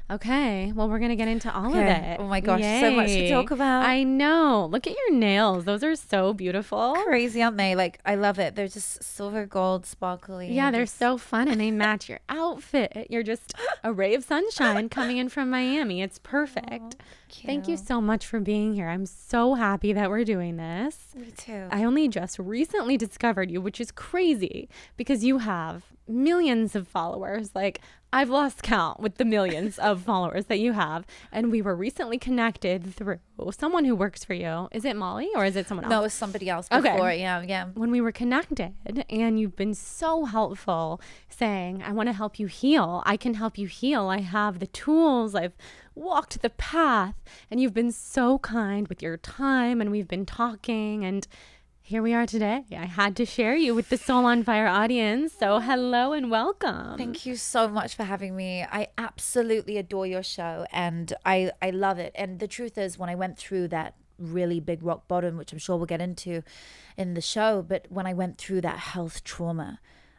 Okay, well, we're going to get into all of it. Oh my gosh, so much to talk about. I know. Look at your nails. Those are so beautiful. Crazy, aren't they? Like, I love it. They're just silver gold, sparkly. Yeah, they're so fun and they match your outfit. You're just a ray of sunshine coming in from Miami. It's perfect. Thank you so much for being here. I'm so happy that we're doing this. Me too. I only just recently discovered you, which is crazy because you have millions of followers. Like, I've lost count with the millions of followers that you have. And we were recently connected through someone who works for you. Is it Molly or is it someone else? No, it was somebody else before. Okay. Yeah. When we were connected, and you've been so helpful saying, I want to help you heal. I can help you heal. I have the tools. I've walked the path. And you've been so kind with your time. And we've been talking. And here we are today. I had to share you with the Soul on Fire audience. So hello and welcome. Thank you so much for having me. I absolutely adore your show and I love it. And the truth is, when I went through that really big rock bottom, which I'm sure we'll get into in the show, but when I went through that health trauma,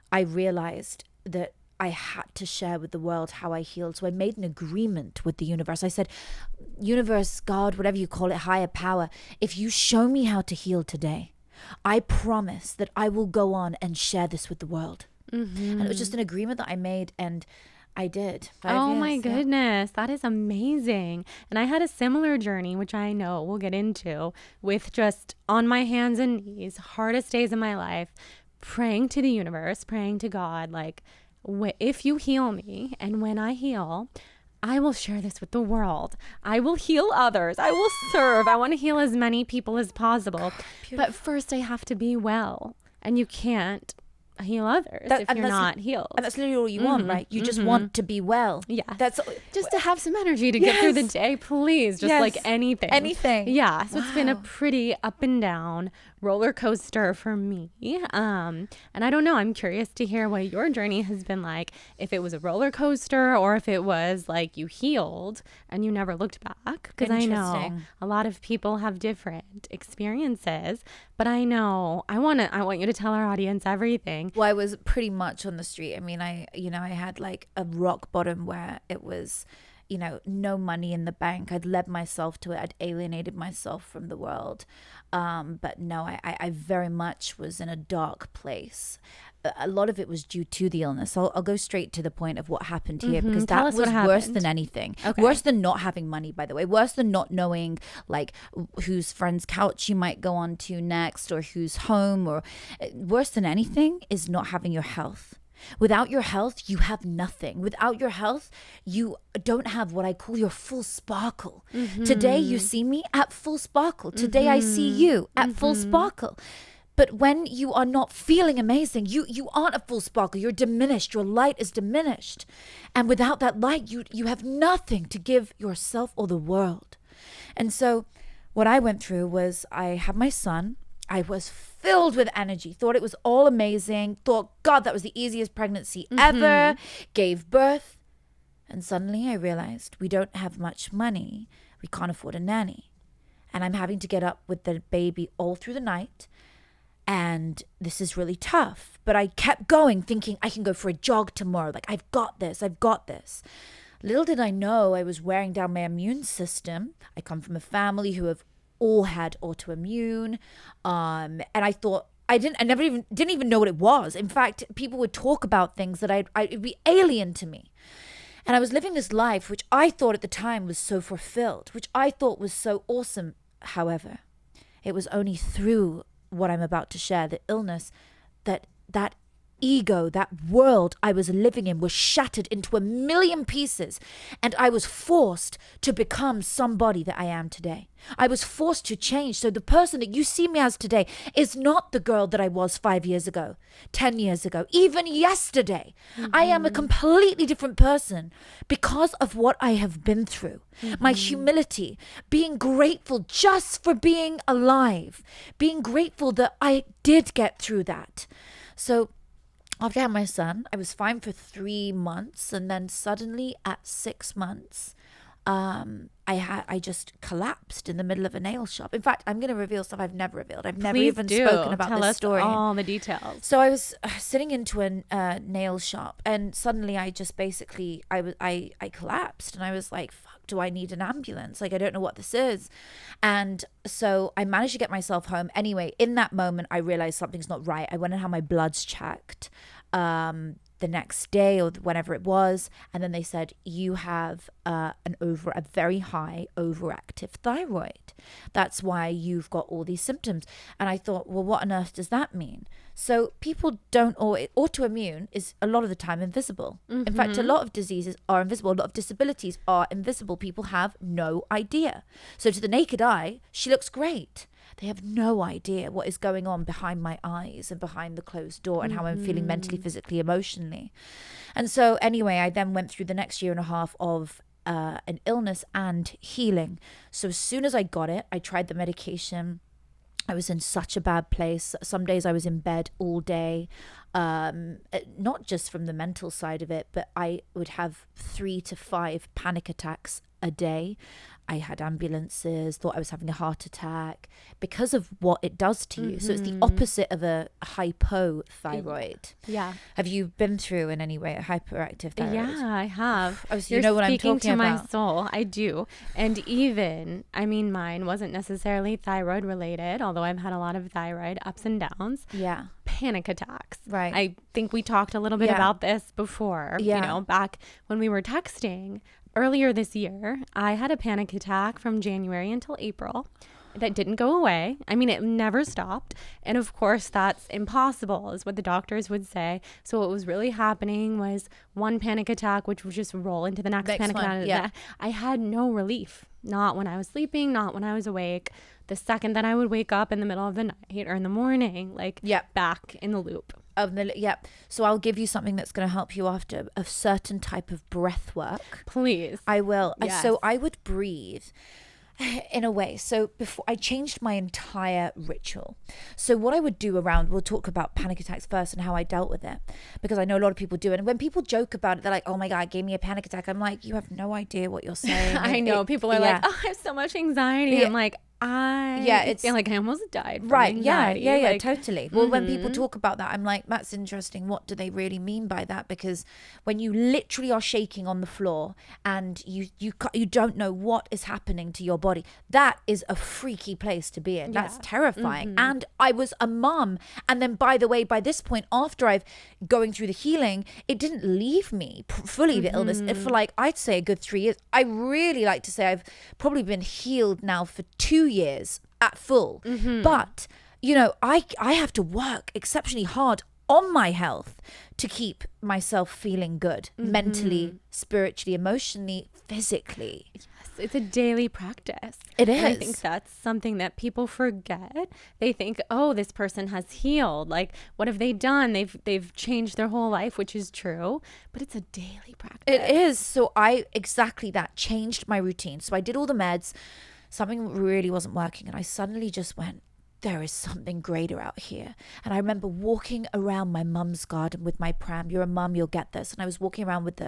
I realized that I had to share with the world how I healed. So I made an agreement with the universe. I said, universe, God, whatever you call it, higher power, if you show me how to heal today, I promise that I will go on and share this with the world. And it was just an agreement that I made, and I did. 5 Oh years, my goodness. That is amazing. And I had a similar journey, which I know we'll get into, with just on my hands and knees, hardest days of my life, praying to the universe, praying to God, like, if you heal me and when I heal, I will share this with the world. I will heal others. I will serve. I want to heal as many people as possible. But first I have to be well. And you can't heal others if you're not healed. And that's literally all you want, right? You just want to be well. Yeah. That's just to have some energy to get through the day, please. Just like anything. Anything. Yeah. So it's been a pretty up and down roller coaster for me. And I don't know, I'm curious to hear what your journey has been like, if it was a roller coaster or if it was like you healed and you never looked back, because I know a lot of people have different experiences, but I know I want you to tell our audience everything. Well, I was pretty much on the street. I mean, I had like a rock bottom where it was, no money in the bank. I'd led myself to it. I'd alienated myself from the world. But no, I very much was in a dark place. A lot of it was due to the illness. I'll go straight to the point of what happened here, because that was worse than anything. Okay. Worse than not having money, by the way. Worse than not knowing like whose friend's couch you might go on to next, or whose home, or worse than anything is not having your health. Without your health, you have nothing. Without your health, you don't have what I call your full sparkle. Today, you see me at full sparkle. Today, I see you at full sparkle. But when you are not feeling amazing, you aren't at full sparkle. You're diminished. Your light is diminished. And without that light, you have nothing to give yourself or the world. And so what I went through was, I had my son. I was filled with energy, thought it was all amazing, thought, God, that was the easiest pregnancy ever, gave birth. And suddenly I realized we don't have much money. We can't afford a nanny. And I'm having to get up with the baby all through the night. And this is really tough. But I kept going, thinking I can go for a jog tomorrow. Like, I've got this. Little did I know I was wearing down my immune system. I come from a family who have all had autoimmune, and I thought didn't even know what it was. In fact, people would talk about things that it'd be alien to me, and I was living this life which I thought at the time was so fulfilled, which I thought was so awesome. However, it was only through what I'm about to share, the illness, that ego, that world I was living in, was shattered into a million pieces, and I was forced to become somebody that I am today. I was forced to change. So the person that you see me as today is not the girl that I was 5 years ago, 10 years ago, even yesterday. I am a completely different person because of what I have been through. My humility, being grateful just for being alive, being grateful that I did get through that. So after I had my son, I was fine for 3 months, and then suddenly at 6 months, I just collapsed in the middle of a nail shop. In fact, I'm going to reveal stuff I've never revealed. I've never Please even do. spoken about Tell this us story. all the details. So I was sitting into a nail shop, and suddenly I just basically I collapsed, and I was like, "Fuck, do I need an ambulance? Like, I don't know what this is." And so I managed to get myself home. Anyway, in that moment, I realized something's not right. I went and had my bloods checked the next day or whenever it was, and then they said, you have a very high overactive thyroid. That's why you've got all these symptoms. And I thought, well, what on earth does that mean? So people don't, or autoimmune is a lot of the time invisible. In fact, a lot of diseases are invisible. A lot of disabilities are invisible. People have no idea. So to the naked eye, she looks great. They have no idea what is going on behind my eyes and behind the closed door and how I'm feeling mentally, physically, emotionally. And so anyway, I then went through the next year and a half of an illness and healing. So as soon as I got it, I tried the medication. I was in such a bad place. Some days I was in bed all day, not just from the mental side of it, but I would have 3 to 5 panic attacks a day. I had ambulances, thought I was having a heart attack because of what it does to you. So it's the opposite of a hypothyroid. Yeah. Have you been through in any way a hyperactive thyroid? Yeah, I have. Oh, so you know what I'm talking speaking to about. my soul. I do. And even, I mean, mine wasn't necessarily thyroid related, although I've had a lot of thyroid ups and downs. Yeah. Panic attacks. Right. I think we talked a little bit about this before, Yeah. you know, back when we were texting. Earlier this year, I had a panic attack from January until April that didn't go away. I mean, it never stopped. And of course, that's impossible, is what the doctors would say. So what was really happening was one panic attack, which would just roll into the next panic one, attack. yeah. I had no relief, not when I was sleeping, not when I was awake. The second that I would wake up in the middle of the night or in the morning, like back in the loop. So I'll give you something that's going to help you after, a certain type of breath work. Please. I will. Yes. So I would breathe in a way. So before I changed my entire ritual. So what I would do we'll talk about panic attacks first and how I dealt with it, because I know a lot of people do it. And when people joke about it, they're like, oh my God, it gave me a panic attack. I'm like, you have no idea what you're saying. I know. People are like, oh, I have so much anxiety. Yeah. I'm like, I feel like I almost died from anxiety. Yeah, like, totally. Well, when people talk about that, I'm like, that's interesting. What do they really mean by that? Because when you literally are shaking on the floor and you don't know what is happening to your body, that is a freaky place to be in. That's terrifying. And I was a mum, and then by the way, by this point, after I've going through the healing, it didn't leave me fully the illness for like, I'd say a good 3 years. I really like to say I've probably been healed now for 2 years at full. But you know, I have to work exceptionally hard on my health to keep myself feeling good mentally, spiritually, emotionally, physically. Yes, it's a daily practice. It is. And I think that's something that people forget. They think, oh, this person has healed. Like, what have they done? They've changed their whole life, which is true, but it's a daily practice. It is. So I exactly that changed my routine. So I did all the meds. Something really wasn't working, and I suddenly just went, there is something greater out here. And I remember walking around my mum's garden with my pram. You're a mum, you'll get this. And I was walking around with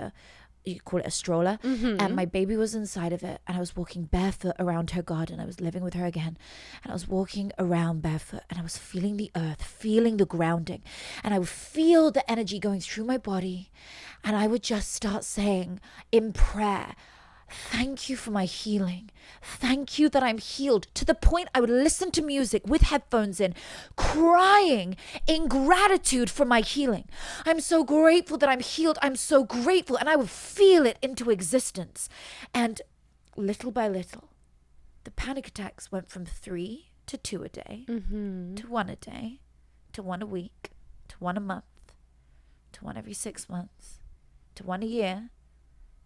you call it a stroller, and my baby was inside of it, and I was walking barefoot around her garden. I was living with her again, and I was walking around barefoot, and I was feeling the earth, feeling the grounding, and I would feel the energy going through my body, and I would just start saying in prayer, thank you for my healing. Thank you that I'm healed. To the point I would listen to music with headphones in, crying in gratitude for my healing. I'm so grateful that I'm healed. I'm so grateful. And I would feel it into existence. And little by little, the panic attacks went from 3 to 2 a day, to 1 a day, to 1 a week, to 1 a month, to 1 every 6 months, to 1 a year,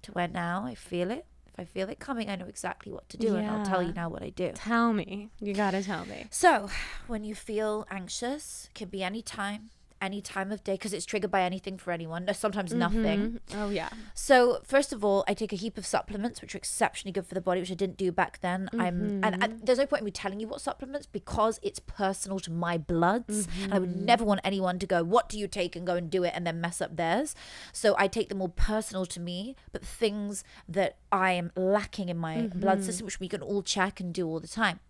to where now I feel it. If I feel it coming, I know exactly what to do, and I'll tell you now what I do. Tell me. You gotta tell me. So when you feel anxious, it can be any time, any time of day because it's triggered by anything for anyone. Sometimes nothing. Oh, yeah. So first of all, I take a heap of supplements, which are exceptionally good for the body, which I didn't do back then. And there's no point in me telling you what supplements because it's personal to my bloods. And I would never want anyone to go, what do you take, and go and do it and then mess up theirs. So I take them all personal to me, but things that I am lacking in my blood system, which we can all check and do all the time.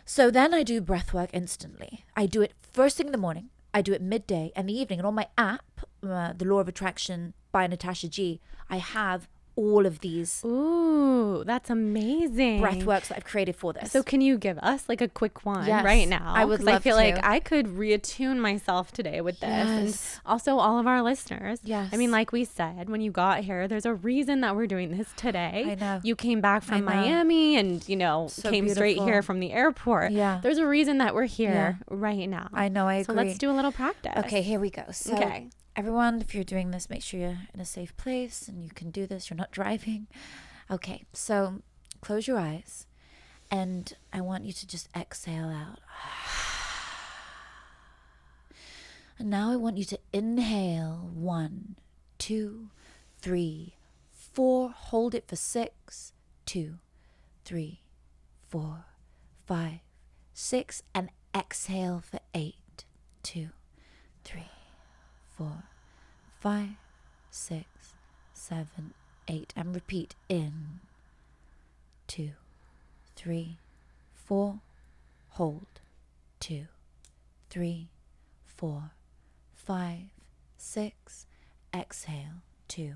So then I do breath work instantly. I do it first thing in the morning. I do it midday and the evening. And on my app, The Law of Attraction by Natasha G, I have all of these that's amazing breath works that I've created for this. So can you give us like a quick one Yes, right now? I would 'Cause love I feel to. like I could reattune myself today with this. Yes. And also all of our listeners. Yes. I mean, like we said, when you got here, there's a reason that we're doing this today. I know. You came back from I know. Miami and, So came straight beautiful. here from the airport. Yeah. There's a reason that we're here right now. I know, I So agree. let's do a little practice. Okay, here we go. So Okay. everyone, if you're doing this, make sure you're in a safe place and you can do this. You're not driving. Okay, so close your eyes and I want you to just exhale out. And now I want you to inhale 1, 2, 3, 4. Hold it for 6, 2, 3, 4, 5, 6. And exhale for 8, 2, 3, 4, 5, 6, 7, 8. And repeat. In, 2, 3, 4. Hold. 2, 3, 4, 5, 6. Exhale. 2,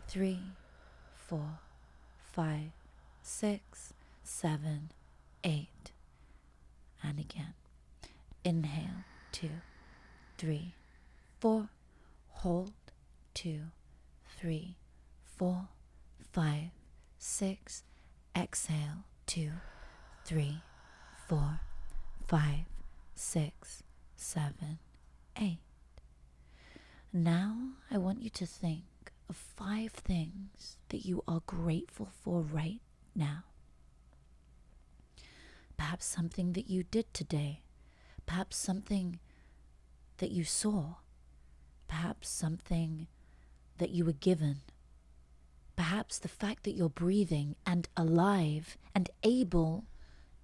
3, 4, 5, 6, 7, 8. And again. Inhale. 2, 3, 4. Hold. 2, 3, 4, 5, 6. Exhale. 2, 3, 4, 5, 6, 7, 8. Now I want you to think of 5 things that you are grateful for right now. Perhaps something that you did today. Perhaps something that you saw. Perhaps something that you were given. Perhaps the fact that you're breathing and alive and able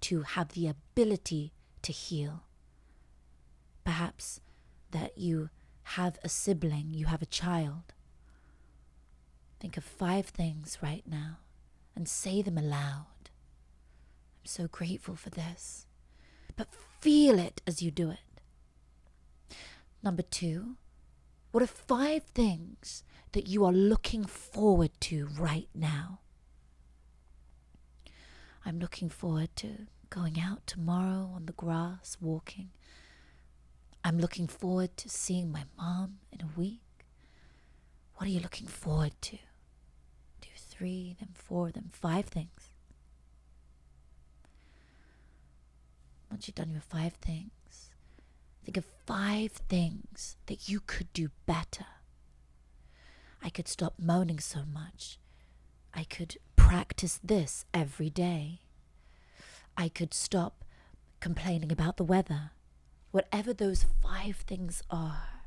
to have the ability to heal. Perhaps that you have a sibling, you have a child. Think of 5 things right now and say them aloud. I'm so grateful for this. But feel it as you do it. Number 2, what are 5 things that you are looking forward to right now? I'm looking forward to going out tomorrow on the grass, walking. I'm looking forward to seeing my mom in a week. What are you looking forward to? Do 3, then 4, then 5 things. Once you've done your 5 things, think of 5 things that you could do better. I could stop moaning so much. I could practice this every day. I could stop complaining about the weather. Whatever those 5 things are,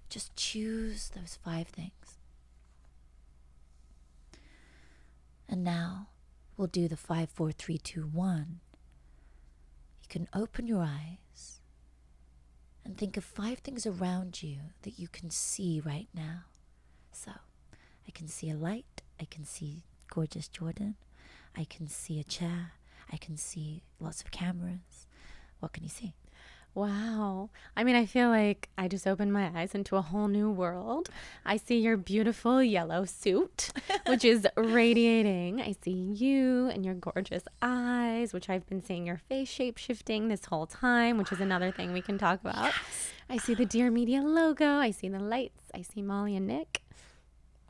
just choose those 5 things. And now we'll do the 5, 4, 3, 2, 1. You can open your eyes and think of 5 things around you that you can see right now. So, I can see a light. I can see gorgeous Jordan. I can see a chair. I can see lots of cameras. What can you see? Wow. I mean, I feel like I just opened my eyes into a whole new world. I see your beautiful yellow suit, which is radiating. I see you and your gorgeous eyes, which I've been seeing your face shape shifting this whole time, which is another thing we can talk about. Yes. I see the Dear Media logo. I see the lights. I see Molly and Nick.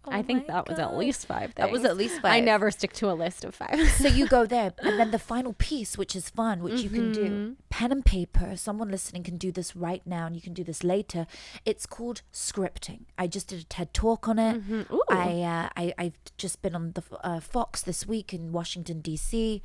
I think that was at least 5 things. That was at least 5. I never stick to a list of 5. So you go there, and then the final piece, which is fun, which you can do, pen and paper. Someone listening can do this right now, and you can do this later. It's called scripting. I just did a TED talk on it. I've just been on the Fox this week in Washington D.C.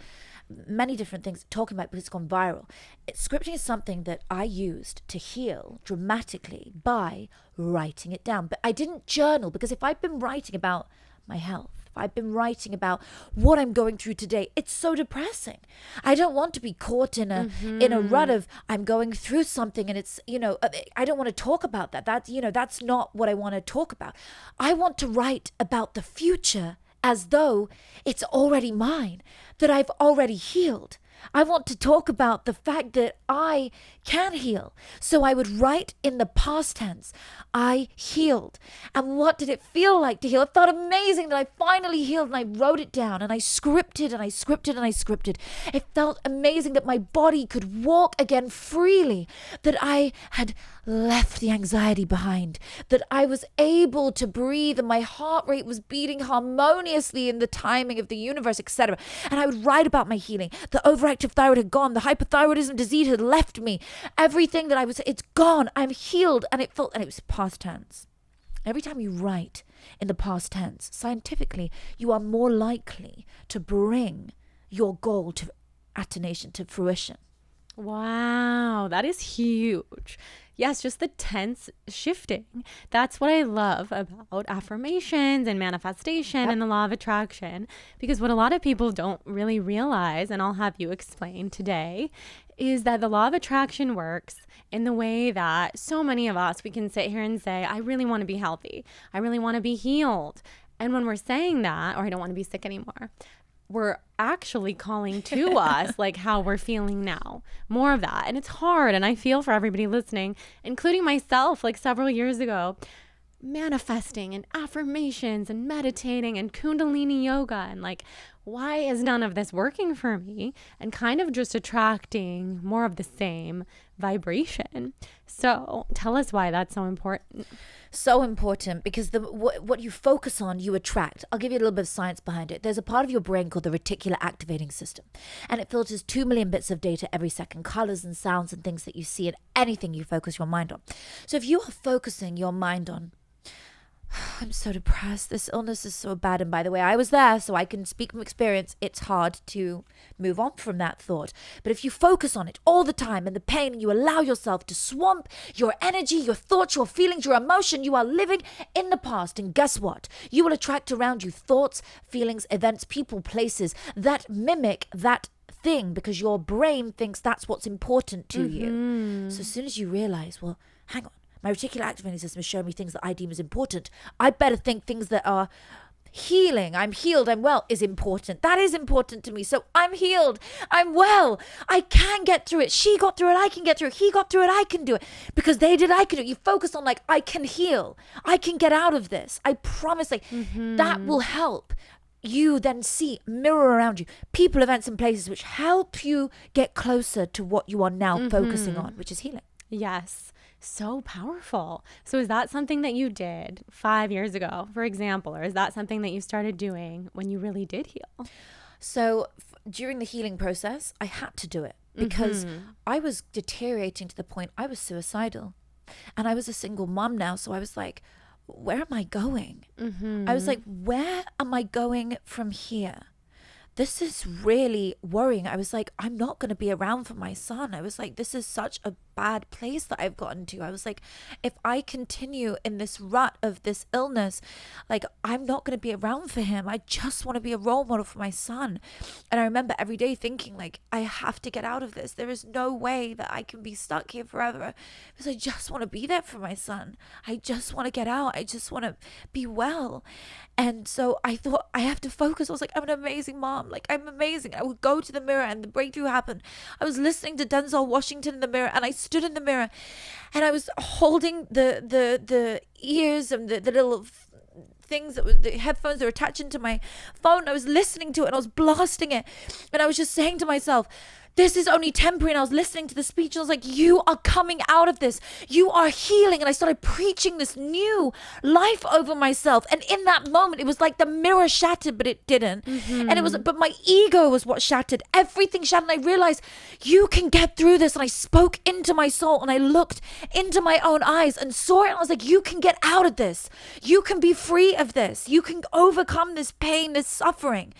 Many different things talking about it, because it's gone viral. Scripting is something that I used to heal dramatically by writing it down. But I didn't journal, because if I've been writing about my health, if I've been writing about what I'm going through today, it's so depressing. I don't want to be caught in a rut of I'm going through something and it's, I don't want to talk about that. That's not what I want to talk about. I want to write about the future as though it's already mine, that I've already healed. I want to talk about the fact that I can heal. So I would write in the past tense, I healed. And what did it feel like to heal? It felt amazing that I finally healed, and I wrote it down, and I scripted and I scripted and I scripted. It felt amazing that my body could walk again freely, that I had left the anxiety behind, that I was able to breathe, and my heart rate was beating harmoniously in the timing of the universe, etc. And I would write about my healing. The overactive thyroid had gone. The hypothyroidism disease had left me. Everything that it's gone. I'm healed. And it was past tense. Every time you write in the past tense, scientifically, you are more likely to bring your goal to attention, to fruition. Wow, that is huge. Yes, just the tense shifting. That's what I love about affirmations and manifestation and the law of attraction. Because what a lot of people don't really realize, and I'll have you explain today, is that the law of attraction works in the way that so many of us, we can sit here and say, I really want to be healthy. I really want to be healed. And when we're saying that, or I don't want to be sick anymore, we're actually calling to us like how we're feeling now, more of that. And it's hard. And I feel for everybody listening, including myself, like several years ago, manifesting and affirmations and meditating and Kundalini yoga. And like, why is none of this working for me? And kind of just attracting more of the same vibration. So tell us why that's so important. So important, because what you focus on, you attract. I'll give you a little bit of science behind it. There's a part of your brain called the reticular activating system, and it filters 2 million bits of data every second, colors and sounds and things that you see and anything you focus your mind on. So if you are focusing your mind on, I'm so depressed, this illness is so bad, and by the way, I was there, so I can speak from experience, it's hard to move on from that thought. But if you focus on it all the time and the pain, and you allow yourself to swamp your energy, your thoughts, your feelings, your emotion, you are living in the past. And guess what? You will attract around you thoughts, feelings, events, people, places that mimic that thing, because your brain thinks that's what's important to you. So as soon as you realize, well, hang on, my reticular activating system is showing me things that I deem as important, I better think things that are healing, I'm healed, I'm well, is important. That is important to me. So I'm healed, I'm well, I can get through it. She got through it, I can get through it. He got through it, I can do it. Because they did, I can do it. You focus on like, I can heal, I can get out of this. I promise, like that will help you then see, mirror around you, people, events, and places which help you get closer to what you are now focusing on, which is healing. Yes. So powerful. So is that something that you did 5 years ago, for example, or is that something that you started doing when you really did heal? So during the healing process, I had to do it because I was deteriorating to the point I was suicidal, and I was a single mom now. So I was like, where am I going? I was like, where am I going from here? This is really worrying. I was like, I'm not going to be around for my son. I was like, this is such a bad place that I've gotten to. I was like, if I continue in this rut of this illness, like I'm not going to be around for him. I just want to be a role model for my son. And I remember every day thinking like, I have to get out of this. There is no way that I can be stuck here forever, because I just want to be there for my son. I just want to get out. I just want to be well. And so I thought, I have to focus. I was like, I'm an amazing mom. Like, I'm amazing. I would go to the mirror, and the breakthrough happened. I was listening to Denzel Washington in the mirror, and I stood in the mirror, and I was holding the ears and the little things that were the headphones that were attached into my phone. I was listening to it, and I was blasting it, and I was just saying to myself, this is only temporary. And I was listening to the speech and I was like, you are coming out of this. You are healing. And I started preaching this new life over myself. And in that moment, it was like the mirror shattered, but it didn't. But my ego was what shattered. Everything shattered. And I realized you can get through this. And I spoke into my soul and I looked into my own eyes and saw it. And I was like, you can get out of this. You can be free of this. You can overcome this pain, this suffering.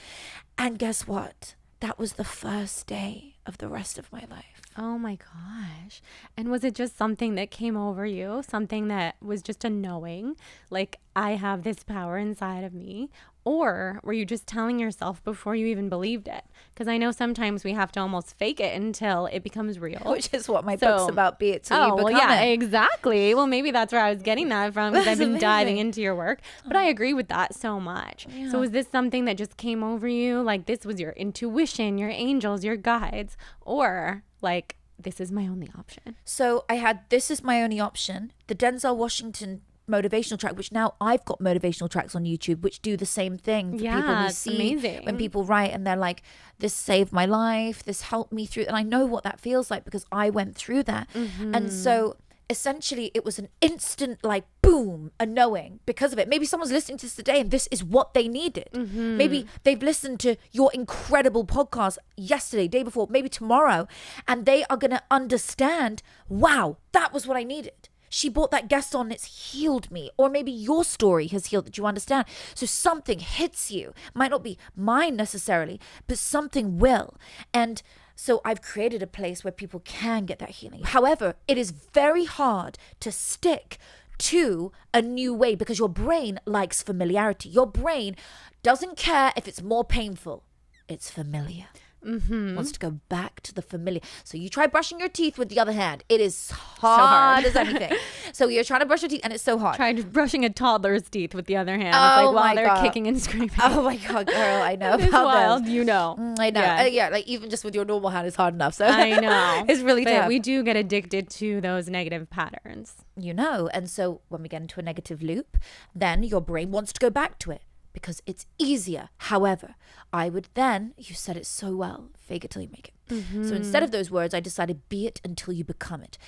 And guess what? That was the first day of the rest of my life. Oh my gosh. And was it just something that came over you? Something that was just a knowing, like, I have this power inside of me? Or were you just telling yourself before you even believed it? Because I know sometimes we have to almost fake it until it becomes real. Which is what my book's about, be it till you become it. Exactly. Well, maybe that's where I was getting that from, because I've been amazing. diving into your work. But I agree with that so much. Yeah. So was this something that just came over you? Like, this was your intuition, your angels, your guides? Or like, this is my only option? So I had This Is My Only Option, the Denzel Washington motivational track, which now I've got motivational tracks on YouTube which do the same thing for people who see amazing. When people write and they're like, this saved my life, this helped me through, and I know what that feels like because I went through that. And so essentially it was an instant, like, boom, a knowing because of it. Maybe someone's listening to this today and this is what they needed. Maybe they've listened to your incredible podcast yesterday, day before, maybe tomorrow, and they are going to understand, wow, that was what I needed. She brought that guest on, it's healed me. Or maybe your story has healed that, you understand. So something hits you. Might not be mine necessarily, but something will. And so I've created a place where people can get that healing. However, it is very hard to stick to a new way because your brain likes familiarity. Your brain doesn't care if it's more painful. It's familiar. Wants to go back to the familiar. So you try brushing your teeth with the other hand. It is hard as anything. So you're trying to brush your teeth and it's so hard. Tried brushing a toddler's teeth with the other hand. It's like while they're kicking and screaming. Oh my God, girl, I know It's about wild, this. you know. I know. Yeah. Yeah, like even just with your normal hand is hard enough. So I know. It's really but tough. we do get addicted to those negative patterns. You know, and so when we get into a negative loop, then your brain wants to go back to it because it's easier. However, I would then, you said it so well, fake it till you make it. So instead of those words, I decided, be it until you become it.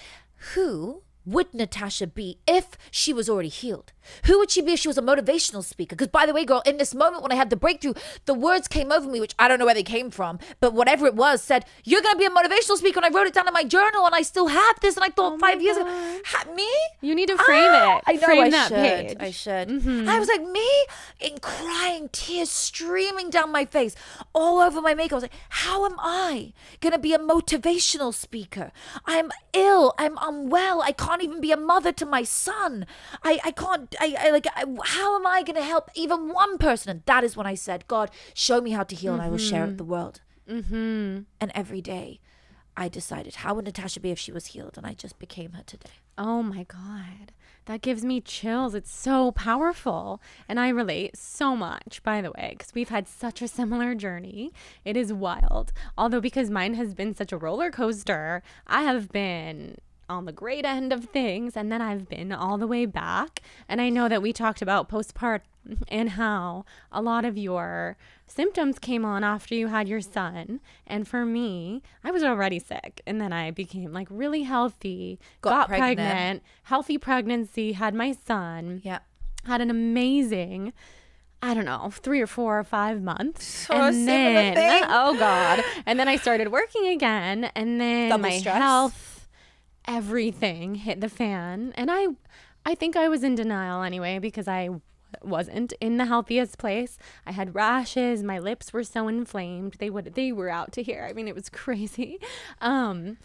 Who would Natasha be if she was already healed? Who would she be if she was a motivational speaker? Because by the way, girl, in this moment when I had the breakthrough, the words came over me, which I don't know where they came from, but whatever it was said, you're going to be a motivational speaker. And I wrote it down in my journal and I still have this. And I thought 5 years ago, me? You need to frame it. I know frame I that should. page. I should. I was like, me? In crying, tears streaming down my face, all over my makeup. I was like, how am I going to be a motivational speaker? I'm ill. I'm unwell. I can't even be a mother to my son. I can't, how am I going to help even one person? And that is when I said, God, show me how to heal and I will share it with the world. And every day I decided, how would Natasha be if she was healed? And I just became her today. Oh my God. That gives me chills. It's so powerful. And I relate so much, by the way, because we've had such a similar journey. It is wild. Although because mine has been such a roller coaster, I have been on the great end of things and then I've been all the way back. And I know that we talked about postpartum and how a lot of your symptoms came on after you had your son. And for me, I was already sick and then I became like really healthy, got pregnant, healthy pregnancy, had my son, had an amazing, I don't know, 3 or 4 or 5 months. So and then, oh God. And then I started working again and then double my stress. Health, everything hit the fan. And I think I was in denial anyway because I wasn't in the healthiest place. I had rashes, my lips were so inflamed. They were out to here. I mean, it was crazy. And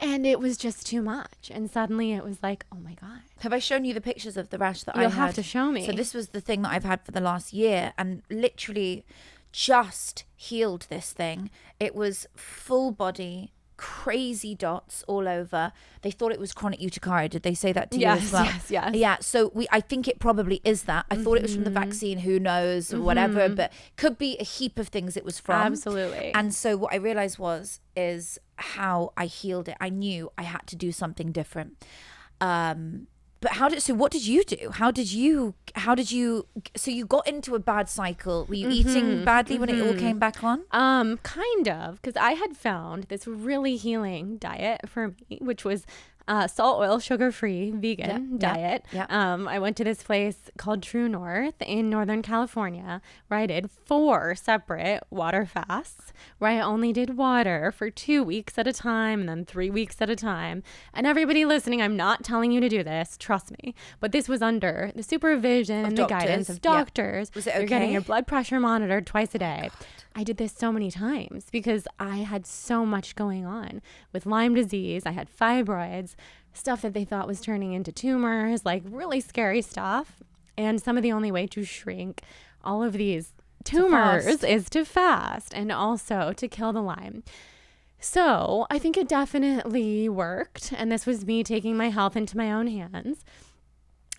it was just too much. And suddenly it was like, oh my God. Have I shown you the pictures of the rash that I had? You'll have to show me. So this was the thing that I've had for the last year and literally just healed this thing. It was full body, crazy dots all over. They thought it was chronic urticaria. Did they say that to you as well? Yes. Yeah. So I think it probably is that. I thought it was from the vaccine. Who knows? Whatever. But could be a heap of things it was from. Absolutely. And so what I realized is how I healed it. I knew I had to do something different. But what did you do? So you got into a bad cycle. Were you eating badly when it all came back on? Kind of, because I had found this really healing diet for me, which was salt, oil, sugar-free vegan diet. I went to this place called True North in Northern California, where I did 4 separate water fasts, where I only did water for 2 weeks at a time and then 3 weeks at a time. And everybody listening, I'm not telling you to do this, trust me, but this was under the supervision and the guidance of doctors. Was it okay? You're getting your blood pressure monitored twice a day. I did this so many times because I had so much going on with Lyme disease. I had fibroids, stuff that they thought was turning into tumors, like really scary stuff. And some of the only way to shrink all of these tumors is to fast and also to kill the Lyme. So I think it definitely worked. And this was me taking my health into my own hands.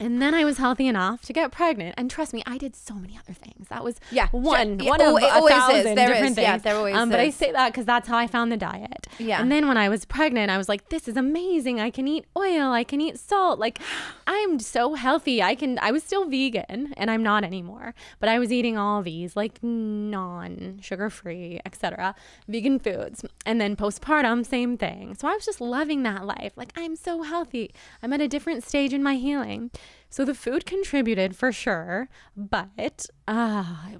And then I was healthy enough to get pregnant. And trust me, I did so many other things. That was one of 1,000 different things. Yeah, there always is. But I say that because that's how I found the diet. Yeah. And then when I was pregnant, I was like, this is amazing. I can eat oil. I can eat salt. Like, I'm so healthy. I was still vegan, and I'm not anymore. But I was eating all these, like, non-sugar-free, etc. vegan foods. And then postpartum, same thing. So I was just loving that life. Like, I'm so healthy. I'm at a different stage in my healing. So the food contributed for sure, but it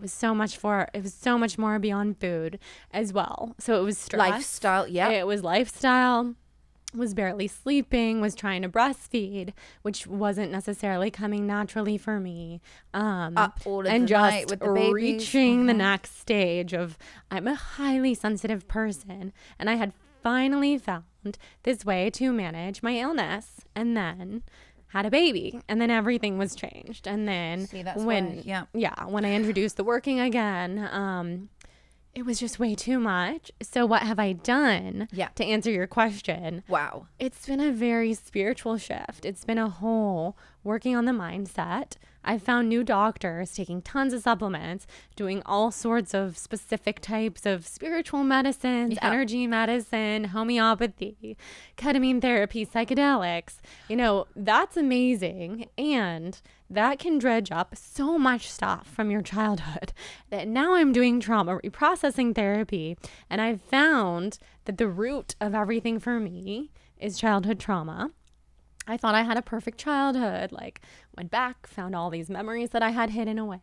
was so much more beyond food as well. So it was stress. Lifestyle, yeah. It was lifestyle, was barely sleeping, was trying to breastfeed, which wasn't necessarily coming naturally for me. Up all of and the just night with the babies. Reaching the next stage of, I'm a highly sensitive person, and I had finally found this way to manage my illness, and then had a baby, and then everything was changed. And then when I introduced the working again, it was just way too much. So what have I done to answer your question? Wow. It's been a very spiritual shift. It's been a whole working on the mindset. I found new doctors taking tons of supplements, doing all sorts of specific types of spiritual medicines, energy medicine, homeopathy, ketamine therapy, psychedelics. You know, that's amazing. And that can dredge up so much stuff from your childhood that now I'm doing trauma reprocessing therapy. And I've found that the root of everything for me is childhood trauma. I thought I had a perfect childhood, like went back, found all these memories that I had hidden away.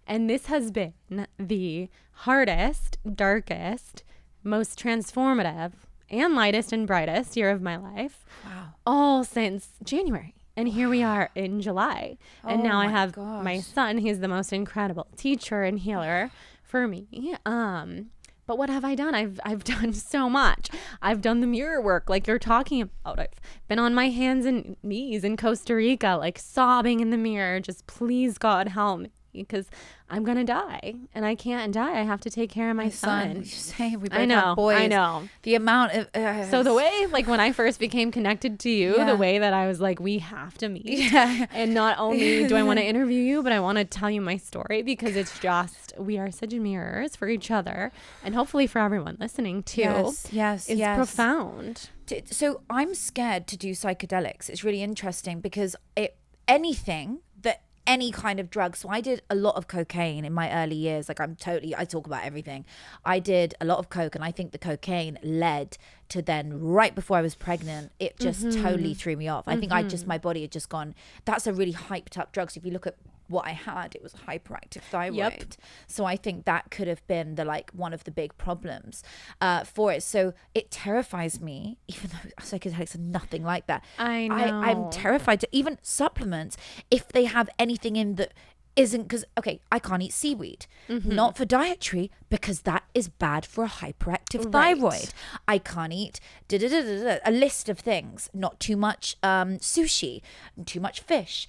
And this has been the hardest, darkest, most transformative, and lightest and brightest year of my life. Wow. All since January. And here we are in July. And now I have my son. He's the most incredible teacher and healer for me. But what have I done? I've done so much. I've done the mirror work like you're talking about. I've been on my hands and knees in Costa Rica, like sobbing in the mirror, just please God help me, because I'm going to die and I can't die. I have to take care of my son. Same. We both have boys. I know. The amount of... So the way, like when I first became connected to you, the way that I was like, we have to meet. And not only do I want to interview you, but I want to tell you my story, because it's just, we are such mirrors for each other. And hopefully for everyone listening too. Yes. It's profound. So I'm scared to do psychedelics. It's really interesting because any kind of drug. So I did a lot of cocaine in my early years. Like I talk about everything. I did a lot of coke, and I think the cocaine led to then right before I was pregnant, it just totally threw me off. I think my body had just gone, that's a really hyped up drug. So if you look at what I had, it was hyperactive thyroid. So I think that could have been one of the big problems for it. So it terrifies me, even though psychedelics are nothing like that. I know. I'm terrified to even supplements, if they have anything in that isn't, because I can't eat seaweed, not for dietary, because that is bad for a hyperactive thyroid. I can't eat a list of things, not too much sushi, too much fish.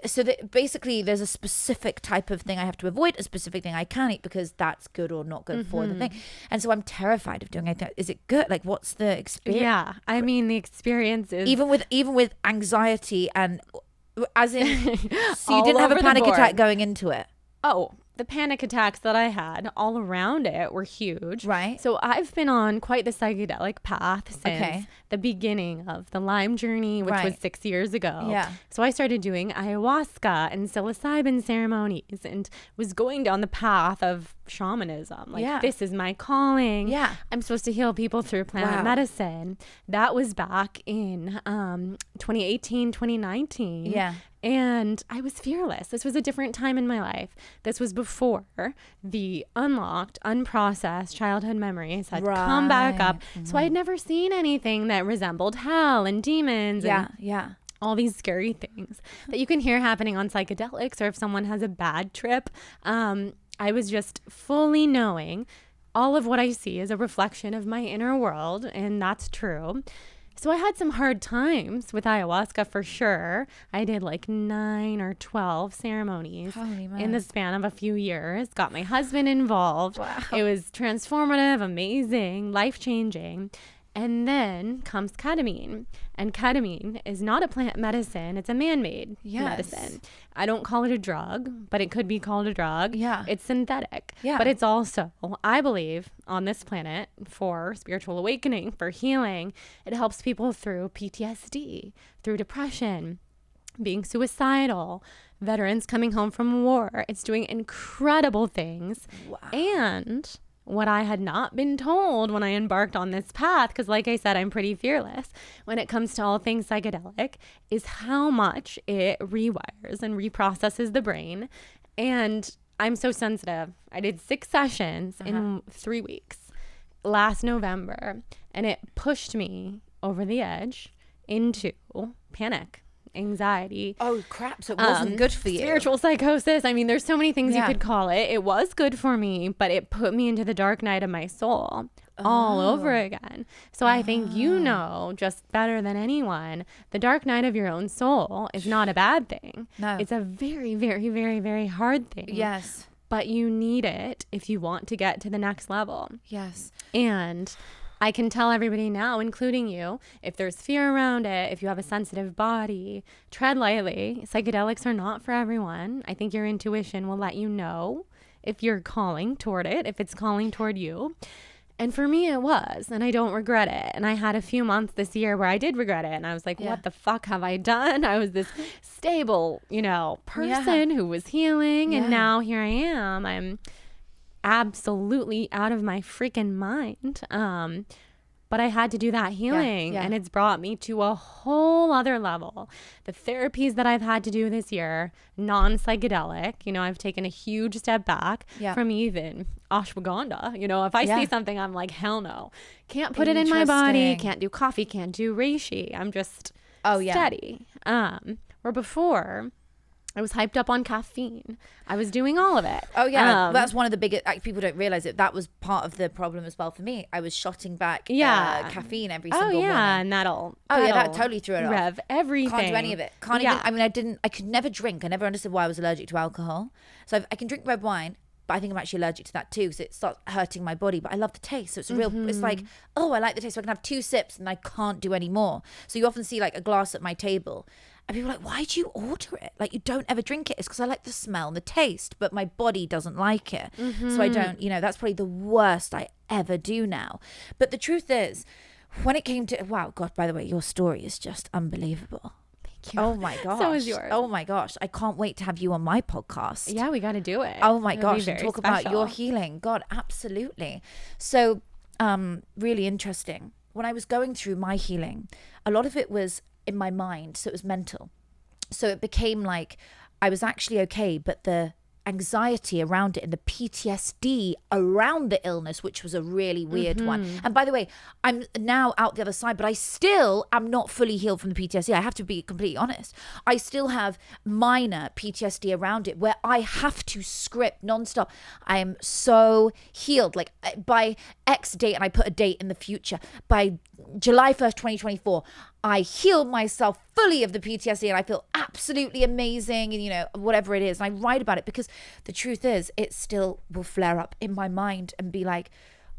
So that basically there's a specific type of thing I have to avoid, a specific thing I can eat, because that's good or not good for the thing. And so I'm terrified of doing it. Is it good? Like, what's the experience? Yeah, I mean, the experience is even with anxiety and as in, so you didn't have a panic attack going into it? Oh, the panic attacks that I had all around it were huge. Right. So I've been on quite the psychedelic path since the beginning of the Lyme journey, which was 6 years ago. Yeah. So I started doing ayahuasca and psilocybin ceremonies and was going down the path of shamanism. Like, this is my calling. Yeah. I'm supposed to heal people through plant medicine. That was back in 2018, 2019. Yeah. And I was fearless. This was a different time in my life. This was before the unlocked, unprocessed childhood memories had come back up. So I had never seen anything that resembled hell and demons and all these scary things that you can hear happening on psychedelics, or if someone has a bad trip. I was just fully knowing all of what I see is a reflection of my inner world, and that's true. So I had some hard times with ayahuasca for sure. I did like 9 or 12 ceremonies in the span of a few years. Got my husband involved. Wow. It was transformative, amazing, life-changing. And then comes ketamine. And ketamine is not a plant medicine. It's a man-made medicine. I don't call it a drug, but it could be called a drug. Yeah. It's synthetic. Yeah. But it's also, I believe, on this planet for spiritual awakening, for healing. It helps people through PTSD, through depression, being suicidal, veterans coming home from war. It's doing incredible things. Wow. And what I had not been told when I embarked on this path, because like I said, I'm pretty fearless when it comes to all things psychedelic, is how much it rewires and reprocesses the brain. And I'm so sensitive. I did 6 sessions in 3 weeks last November, and it pushed me over the edge into panic, anxiety. Oh crap, so it wasn't good for you. Spiritual psychosis. I mean, there's so many things you could call it. It was good for me, but it put me into the dark night of my soul all over again. So I think you know just better than anyone, the dark night of your own soul is not a bad thing. No. It's a very, very, very, very hard thing. Yes. But you need it if you want to get to the next level. Yes. And I can tell everybody now, including you, if there's fear around it, if you have a sensitive body, tread lightly. Psychedelics are not for everyone. I think your intuition will let you know if you're calling toward it, if it's calling toward you. And for me, it was, and I don't regret it. And I had a few months this year where I did regret it. And I was like, what the fuck have I done? I was this stable, person who was healing. And now here I am. I'm absolutely out of my freaking mind. But I had to do that healing and it's brought me to a whole other level. The therapies that I've had to do this year, non-psychedelic, I've taken a huge step back from even ashwagandha. If I see something, I'm like, hell no. Can't put it in my body, can't do coffee, can't do reishi. I'm just steady. Where before, I was hyped up on caffeine. I was doing all of it. Oh, yeah. That's one of the biggest... people don't realize it. That was part of the problem as well for me. I was shotting back caffeine every single morning. And that'll that totally threw it off. Rev everything. Can't do any of it. Can't even... I could never drink. I never understood why I was allergic to alcohol. So I can drink red wine, but I think I'm actually allergic to that too. So it starts hurting my body. But I love the taste. So it's a real... It's like, I like the taste. So I can have 2 sips and I can't do any more. So you often see like a glass at my table... And people are like, why'd you order it? Like, you don't ever drink it. It's because I like the smell and the taste, but my body doesn't like it. So I don't, that's probably the worst I ever do now. But the truth is, when it came to, wow, God, by the way, your story is just unbelievable. Thank you. Oh my gosh. So is yours. Oh my gosh. I can't wait to have you on my podcast. Yeah, we got to do it. Oh my gosh. And talk special. about your healing. God, absolutely. So, really interesting. When I was going through my healing, a lot of it was in my mind, so it was mental. So it became like I was actually okay, but the anxiety around it and the PTSD around the illness, which was a really weird one. And by the way, I'm now out the other side, but I still am not fully healed from the PTSD. I have to be completely honest. I still have minor PTSD around it where I have to script nonstop. I am so healed. Like by X date, and I put a date in the future, by July 1st, 2024, I healed myself fully of the PTSD and I feel absolutely amazing and, whatever it is. And I write about it because the truth is it still will flare up in my mind and be like,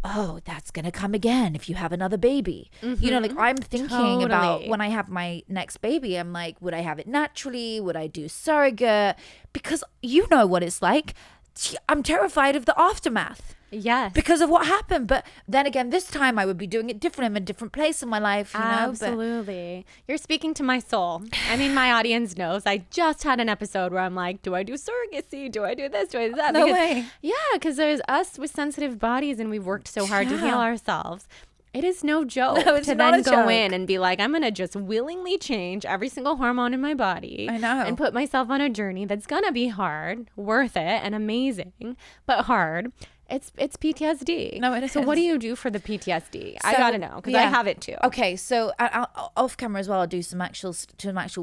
oh, that's going to come again if you have another baby. Like I'm thinking about when I have my next baby, I'm like, would I have it naturally? Would I do surrogate? Because you know what it's like. I'm terrified of the aftermath. Yes. Because of what happened. But then again, this time I would be doing it different. I'm in a different place in my life, you know. Absolutely. You're speaking to my soul. I mean, my audience knows. I just had an episode where I'm like, do I do surrogacy? Do I do this? Do I do that? No way. Yeah, because there's us with sensitive bodies and we've worked so hard to heal ourselves. It is no joke to then go in and be like, I'm going to just willingly change every single hormone in my body. I know. And put myself on a journey that's going to be hard, worth it, and amazing, but hard. It's PTSD. No, it is. So what do you do for the PTSD? I got to know because I have it too. Okay, so I'll, off camera as well, I'll do some actual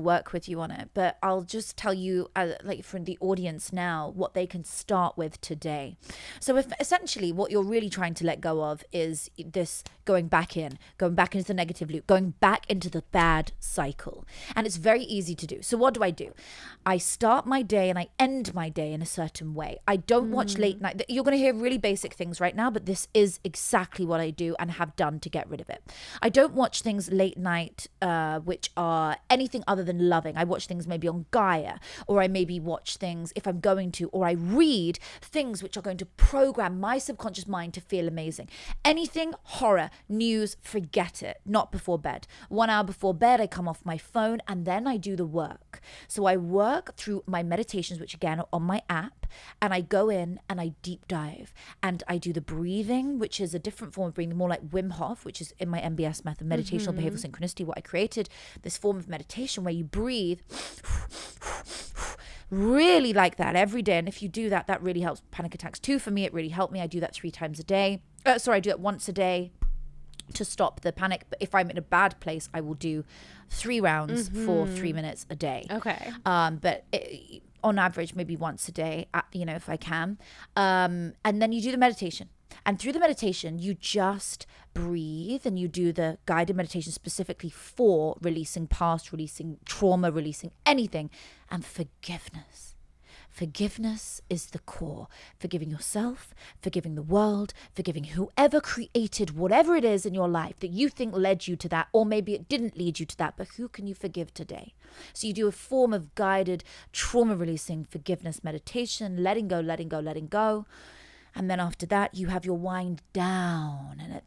work with you on it. But I'll just tell you, like for the audience now, what they can start with today. So if essentially what you're really trying to let go of is this going back into the negative loop, going back into the bad cycle. And it's very easy to do. So what do? I start my day and I end my day in a certain way. I don't watch late night. You're going to hear really basic things right now, but this is exactly what I do and have done to get rid of it. I don't watch things late night, which are anything other than loving. I watch things maybe on Gaia, or I maybe watch things if I'm going to, or I read things which are going to program my subconscious mind to feel amazing. Anything horror, news, forget it. Not before bed. 1 hour before bed, I come off my phone and then I do the work. So I work through my meditations, which again are on my app, and I go in and I deep dive and I do the breathing, which is a different form of breathing, more like Wim Hof, which is in my MBS method, meditational behavioral synchronicity. What I created, this form of meditation where you breathe really like that every day. And if you do that, that really helps panic attacks too. For me, it really helped me. I do that 3 times a day. I do it once a day to stop the panic. But if I'm in a bad place, I will do 3 rounds for 3 minutes a day. Okay. But on average, maybe once a day, if I can. And then you do the meditation. And through the meditation, you just breathe and you do the guided meditation specifically for releasing past, releasing trauma, releasing anything, and forgiveness. Forgiveness is the core. Forgiving yourself, forgiving the world, forgiving whoever created whatever it is in your life that you think led you to that, or maybe it didn't lead you to that, but who can you forgive today? So you do a form of guided trauma releasing forgiveness meditation, letting go, letting go, letting go. And then after that, you have your wind down, and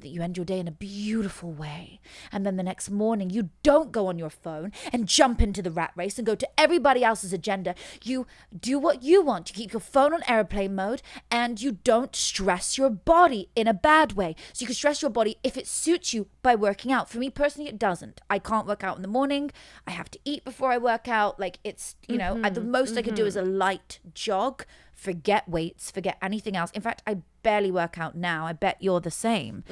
you end your day in a beautiful way. And then the next morning, you don't go on your phone and jump into the rat race and go to everybody else's agenda. You do what you want. You keep your phone on airplane mode, and you don't stress your body in a bad way. So you can stress your body if it suits you by working out. For me personally, it doesn't. I can't work out in the morning. I have to eat before I work out. Like it's, the most I could do is a light jog. Forget weights, forget anything else. In fact, I barely work out now. I bet you're the same.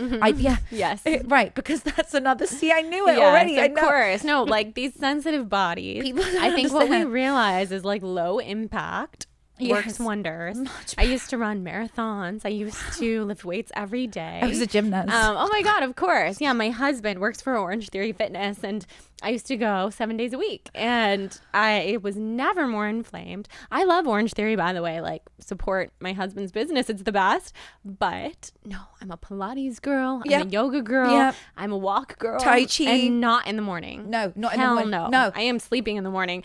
Yes. Right, because that's another. See, I knew it already. Of course. No, like these sensitive bodies. I think what we realize is like low impact works wonders. I used to run marathons. I used to lift weights every day. I was a gymnast. Oh my God, of course. Yeah, my husband works for Orange Theory Fitness, and I used to go 7 days a week, and it was never more inflamed. I love Orange Theory, by the way, like support my husband's business. It's the best. But no, I'm a Pilates girl. I'm a yoga girl. I'm a walk girl. Tai Chi. And not in the morning. No, not in the morning. No. I am sleeping in the morning.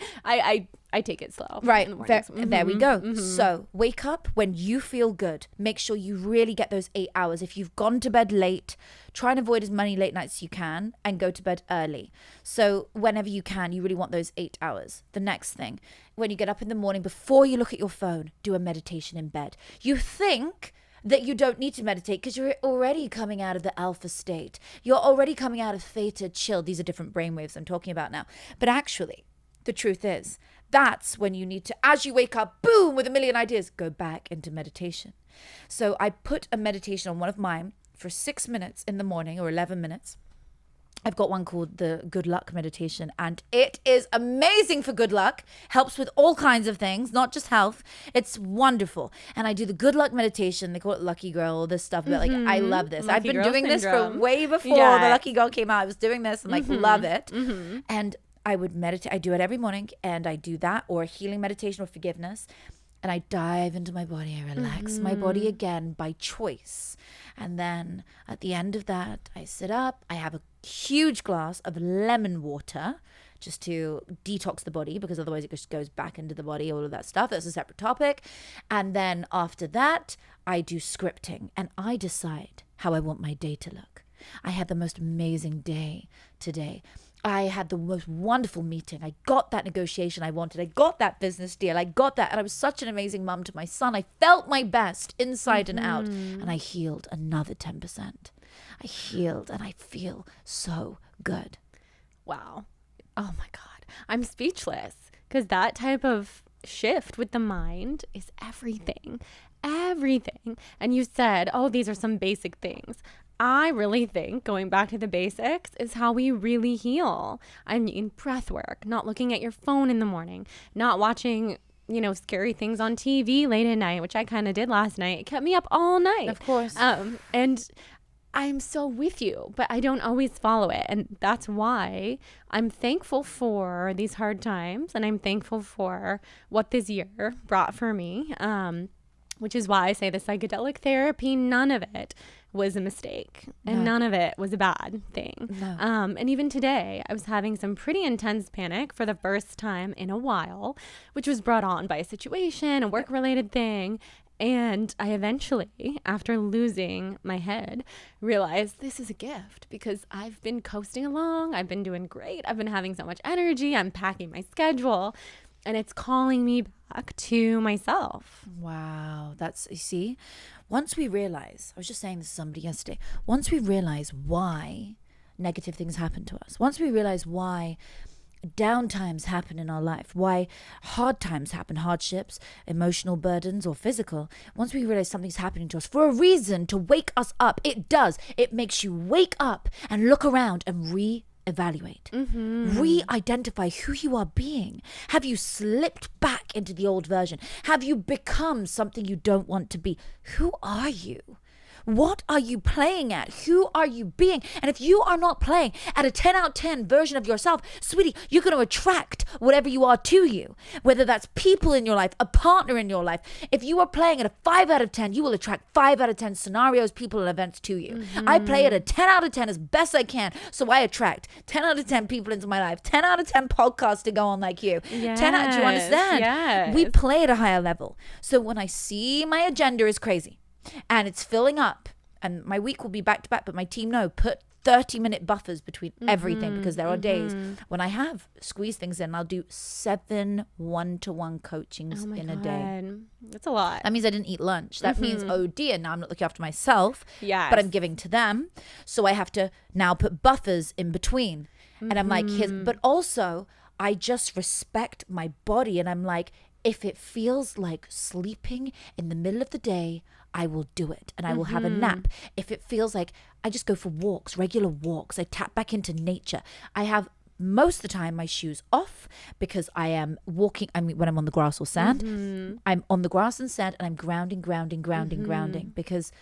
I take it slow. Right. In the There we go. So wake up when you feel good. Make sure you really get those 8 hours. If you've gone to bed late, try and avoid as many late nights as you can and go to bed early. So whenever you can, you really want those 8 hours. The next thing, when you get up in the morning, before you look at your phone, do a meditation in bed. You think that you don't need to meditate because you're already coming out of the alpha state. You're already coming out of theta chill. These are different brainwaves I'm talking about now. But actually, the truth is, that's when you need to, as you wake up, boom, with a million ideas, go back into meditation. So I put a meditation on one of mine for 6 minutes in the morning, or 11 minutes. I've got one called the Good Luck meditation, and it is amazing for good luck. Helps with all kinds of things, not just health. It's wonderful. And I do the Good Luck meditation. They call it Lucky Girl, all this stuff. But like, I love this. I've been doing this for way before the Lucky Girl came out. I was doing this and love it. And I would meditate. I do it every morning, and I do that, or a healing meditation, or forgiveness. And I dive into my body. I relax my body again by choice. And then at the end of that, I sit up. I have a huge glass of lemon water just to detox the body, because otherwise it just goes back into the body, all of that stuff. That's a separate topic. And then after that, I do scripting and I decide how I want my day to look. I had the most amazing day today. I had the most wonderful meeting. I got that negotiation I wanted. I got that business deal. I got that. And I was such an amazing mum to my son. I felt my best inside and out. And I healed another 10%. I healed and I feel so good. Wow. Oh my God. I'm speechless, because that type of shift with the mind is everything. Everything. And you said, oh, these are some basic things. I really think going back to the basics is how we really heal. I mean, breath work, not looking at your phone in the morning, not watching, scary things on TV late at night, which I kind of did last night. It kept me up all night. Of course. And I'm so with you, but I don't always follow it. And that's why I'm thankful for these hard times. And I'm thankful for what this year brought for me. Which is why I say the psychedelic therapy, none of it was a mistake, and none of it was a bad thing. No. And even today, I was having some pretty intense panic for the first time in a while, which was brought on by a situation, a work-related thing. And I eventually, after losing my head, realized this is a gift, because I've been coasting along. I've been doing great. I've been having so much energy. I'm packing my schedule. And it's calling me back to myself. Wow. You see, once we realize, I was just saying this to somebody yesterday, once we realize why negative things happen to us, once we realize why down times happen in our life, why hard times happen, hardships, emotional burdens, or physical, once we realize something's happening to us for a reason to wake us up, it does. It makes you wake up and look around and evaluate, re-identify who you are being. Have you slipped back into the old version? Have you become something you don't want to be? Who are you? What are you playing at? Who are you being? And if you are not playing at a 10 out of 10 version of yourself, sweetie, you're going to attract whatever you are to you, whether that's people in your life, a partner in your life. If you are playing at a 5 out of 10, you will attract 5 out of 10 scenarios, people, and events to you. I play at a 10 out of 10 as best I can, so I attract 10 out of 10 people into my life, 10 out of 10 podcasts to go on like you. Yes, 10 out, do you understand? yes. We play at a higher level. So when I see my agenda is crazy, and it's filling up, and my week will be back to back, but my team know, put 30-minute buffers between everything, because there are days when I have squeezed things in. I'll do 7 one-to-one coachings in a day. That's a lot. That means I didn't eat lunch. That means, oh dear, now I'm not looking after myself, Yes. but I'm giving to them. So I have to now put buffers in between. And I'm like, but also I just respect my body, and I'm like, if it feels like sleeping in the middle of the day, I will do it, and I will have a nap. If it feels like, I just go for walks, regular walks. I tap back into nature. I have most of the time my shoes off, because I am walking. I mean, when I'm on the grass or sand, I'm on the grass and sand, and I'm grounding, because,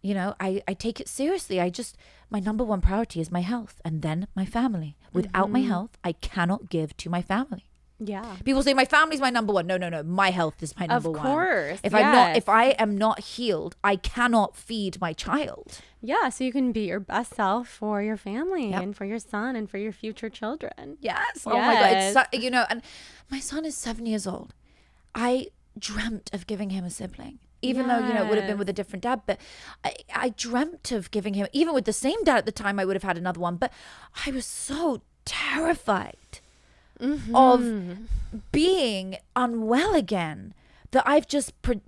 I take it seriously. My number one priority is my health, and then my family. Without my health, I cannot give to my family. Yeah. People say my family's my number one. No. My health is my number one. Of course. If yes. if I am not healed, I cannot feed my child. Yeah. So you can be your best self for your family Yep. and for your son and for your future children. Yes. Oh my God. It's and my son is 7 years old. I dreamt of giving him a sibling. Even though, it would have been with a different dad. But I dreamt of giving him, even with the same dad at the time, I would have had another one. But I was so terrified of being unwell again that I've just no,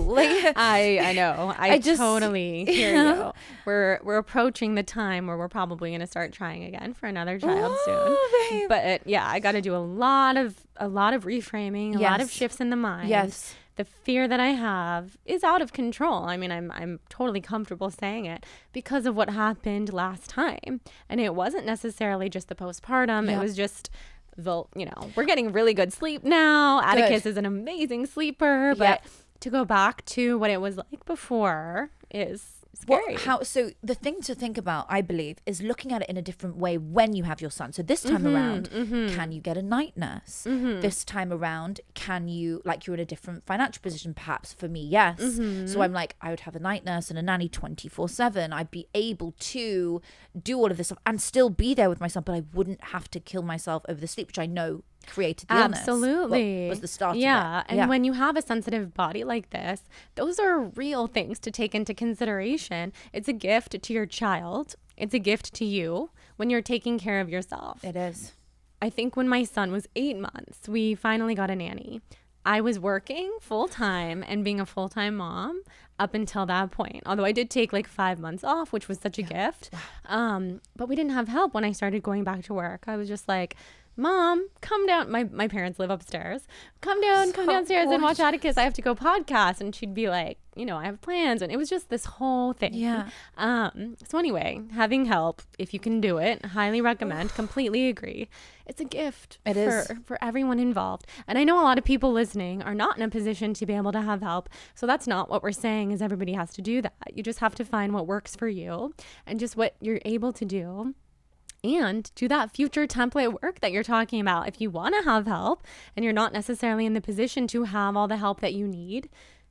like I know. I just totally hear you. We're approaching the time where we're probably going to start trying again for another child soon. Babe. But I got to do a lot of reframing, a lot of Yes. shifts in the mind. Yes. The fear that I have is out of control. I mean, I'm totally comfortable saying it because of what happened last time. And it wasn't necessarily just the postpartum. Yep. It was just we're getting really good sleep now. Atticus is an amazing sleeper, but Yep. to go back to what it was like before, is scary. So the thing to think about, I believe, is looking at it in a different way when you have your son. So this time around, can you get a night nurse? This time around, can you, like, you're in a different financial position, perhaps. For me, yes. So I'm like, I would have a night nurse and a nanny 24/7. I'd be able to do all of this stuff and still be there with my son, but I wouldn't have to kill myself over the sleep, which I know created the illness. Absolutely. Was the start of it. And when you have a sensitive body like this, those are real things to take into consideration. It's a gift to your child. It's a gift to you when you're taking care of yourself. It is. I think when my son was 8 months, we finally got a nanny. I was working full time and being a full time mom up until that point. Although I did take like 5 months off, which was such a gift. But we didn't have help when I started going back to work. I was just like, Mom, come down. My parents live upstairs. Come downstairs and watch Atticus. I have to go podcast. And she'd be like, I have plans. And it was just this whole thing. Yeah. So anyway, having help, if you can do it, highly recommend, completely agree. It's a gift for everyone involved. And I know a lot of people listening are not in a position to be able to have help. So that's not what we're saying is everybody has to do that. You just have to find what works for you and just what you're able to do. And do that future template work that you're talking about. If you want to have help and you're not necessarily in the position to have all the help that you need,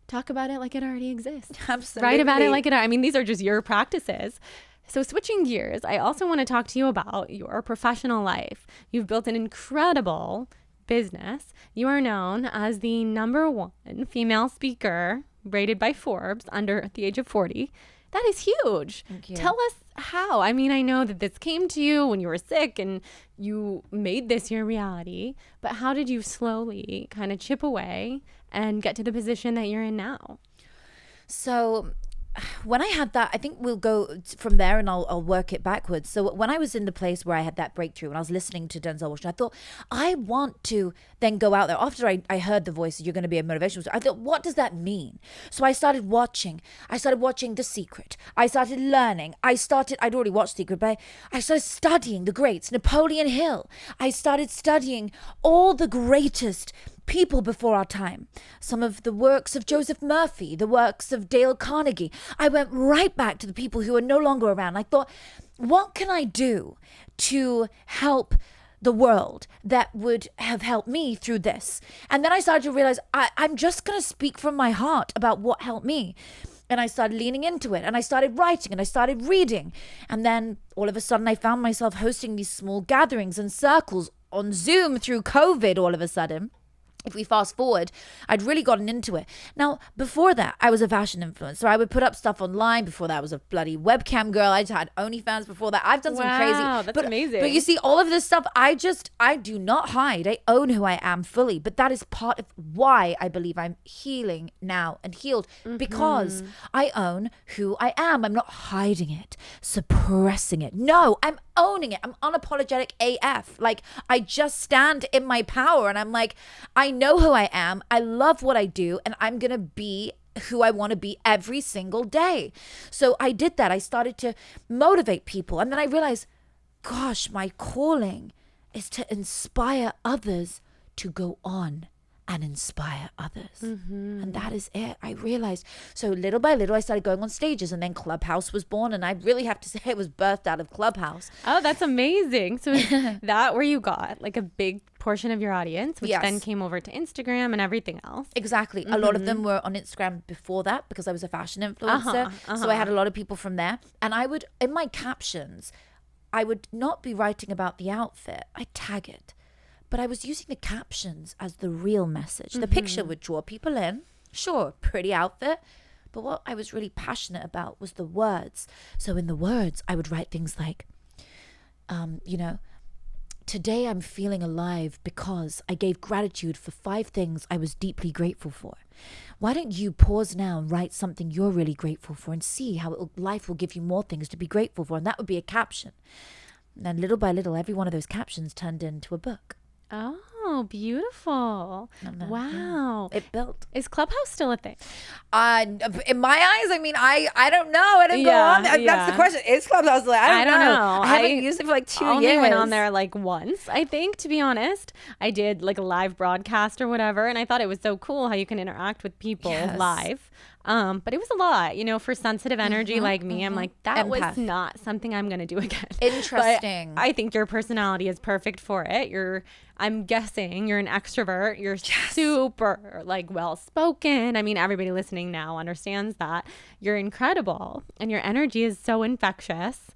talk about it like it already exists. Absolutely. Write about it like it. I mean, these are just your practices. So switching gears, I also want to talk to you about your professional life. You've built an incredible business. You are known as the #1 female speaker rated by Forbes under the age of 40. That is huge. Tell us how. I mean, I know that this came to you when you were sick and you made this your reality, but how did you slowly kind of chip away and get to the position that you're in now? So when I had that, I think we'll go from there and I'll work it backwards. So when I was in the place where I had that breakthrough, when I was listening to Denzel Washington, I thought, I want to then go out there. After I heard the voice, you're going to be a motivational, I thought, what does that mean? So I started watching The Secret. I started learning. I'd already watched Secret, but I started studying the greats, Napoleon Hill. I started studying all the greatest people before our time. Some of the works of Joseph Murphy, the works of Dale Carnegie. I went right back to the people who are no longer around. I thought, what can I do to help the world that would have helped me through this? And then I started to realize I'm just going to speak from my heart about what helped me. And I started leaning into it and I started writing and I started reading. And then all of a sudden I found myself hosting these small gatherings and circles on Zoom through COVID all of a sudden. If we fast forward, I'd really gotten into it. Now, before that, I was a fashion influencer. I would put up stuff online. Before that, I was a bloody webcam girl. I just had OnlyFans before that. I've done some crazy. Wow, that's amazing. But you see, all of this stuff, I do not hide. I own who I am fully. But that is part of why I believe I'm healing now and healed. Because I own who I am. I'm not hiding it, suppressing it. No, I'm owning it. I'm unapologetic AF. Like, I just stand in my power and I'm like, I know who I am. I love what I do and I'm going to be who I want to be every single day. So I did that. I started to motivate people. And then I realized, gosh, my calling is to inspire others to go on and inspire others. And that is it. I realized. So little by little, I started going on stages and then Clubhouse was born. And I really have to say it was birthed out of Clubhouse. Oh, that's amazing. So is that where you got like a big portion of your audience, which then came over to Instagram and everything else? Exactly. A lot of them were on Instagram before that because I was a fashion influencer. So I had a lot of people from there. And I would, in my captions, I would not be writing about the outfit. I'd tag it. But I was using the captions as the real message. The picture would draw people in. Sure, pretty outfit. But what I was really passionate about was the words. So in the words, I would write things like, today I'm feeling alive because I gave gratitude for 5 things I was deeply grateful for. Why don't you pause now and write something you're really grateful for and see how life will give you more things to be grateful for. And that would be a caption. And then little by little, every one of those captions turned into a book. Oh, beautiful. Wow. Yeah, it built. Is Clubhouse still a thing? In my eyes, I mean, I don't know. I didn't go on there. That's the question. Is Clubhouse still? I don't know. I haven't used it for like 2 years. I only went on there like once, I think, to be honest. I did like a live broadcast or whatever, and I thought it was so cool how you can interact with people live. But it was a lot, you know, for sensitive energy like me. I'm like, that was Empath. not something I'm going to do again. Interesting. But I think your personality is perfect for it. I'm guessing you're an extrovert. You're super like well-spoken. I mean, everybody listening now understands that. You're incredible and your energy is so infectious.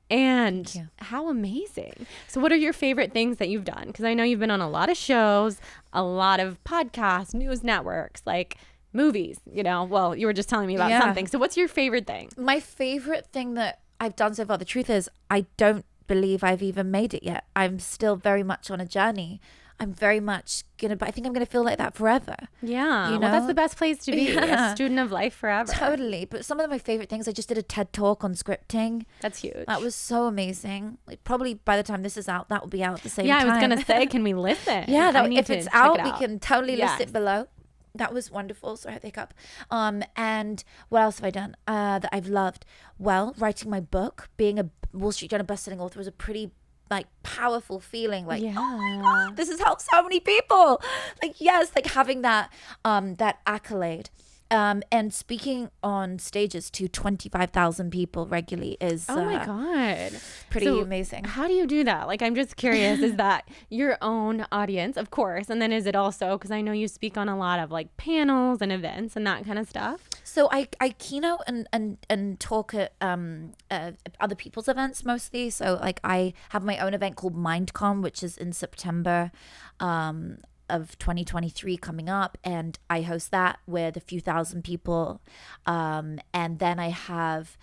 And how amazing. So what are your favorite things that you've done? Because I know you've been on a lot of shows, a lot of podcasts, news networks, like movies, you know. Well, you were just telling me about something. So what's your favorite thing? My favorite thing that I've done so far, the truth is, I don't believe I've even made it yet. I'm still very much on a journey. I'm very much I think I'm gonna feel like that forever. Yeah, you know? Well, that's the best place to be, a student of life forever. Totally. But some of my favorite things, I just did a TED talk on scripting. That's huge. That was so amazing. Like, probably by the time this is out, that will be out at the same time. Yeah, I was gonna say, can we listen? Yeah, if it's out, we can totally list Yes. it below. That was wonderful. Sorry, I have the hiccup. And what else have I done that I've loved? Well, writing my book, being a Wall Street Journal bestselling author was a pretty like powerful feeling. Like, oh, this has helped so many people. Like, yes, like having that that accolade. And speaking on stages to 25,000 people regularly is oh my God, pretty amazing. How do you do that? Like, I'm just curious, is that your own audience, of course, and then is it also, because I know you speak on a lot of like panels and events and that kind of stuff? So I keynote and talk at other people's events mostly. So like I have my own event called MindCon, which is in September of 2023 coming up, and I host that with a few thousand people, and then I have